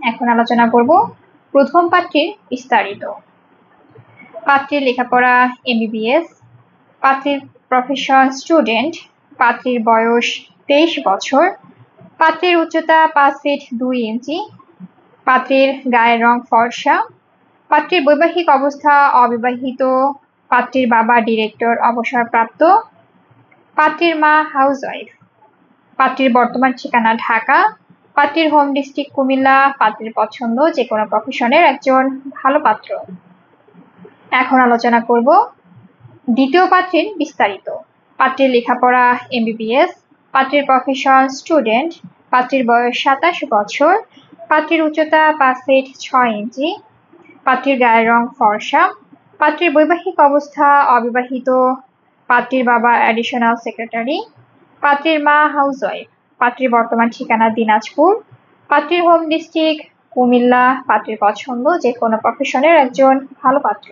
এখন আলোচনা করব প্রথম পাত্রীর বিস্তারিত। পাত্রীর লেখাপড়া MBBS, পাত্রীর প্রফেশন স্টুডেন্ট, পাত্রীর বয়স 23 বছর, পাত্রীর উচ্চতা 5 ফিট 2 ইঞ্চি, পাত্রীর গায়ের রং ফর্সা, পাত্রীর বৈবাহিক অবস্থা অবিবাহিত, পাত্রীর বাবা ডিরেক্টর অবসরপ্রাপ্ত, পাত্রীর মা হাউসওয়াইফ, পাত্রীর বর্তমান ঠিকানা ঢাকা, পাত্রীর হোম ডিস্ট্রিক্ট কুমিল্লা, পাত্রীর পছন্দ যে কোনো প্রফেশনের একজন ভালো পাত্র। এখন আলোচনা করব দ্বিতীয় পাত্রীর বিস্তারিত। পাত্রীর লেখাপড়া MBBS, পাত্রীর প্রফেশন স্টুডেন্ট, পাত্রীর বয়স 27 বছর, পাত্রীর উচ্চতা 5 ফিট 6 ইঞ্চি, পাত্রীর গায়ের রং ফর্সা, পাত্রীর বৈবাহিক অবস্থা অবিবাহিত, পাত্রীর বাবা অ্যাডিশনাল সেক্রেটারি, পাত্রীর মা হাউসওয়াইফ, পাত্রীর বর্তমান ঠিকানা দিনাজপুর, পাত্রীর হোম ডিস্ট্রিক্ট কুমিল্লা, পাত্রীর পছন্দ যে কোনো প্রফেশনের একজন ভালো পাত্র।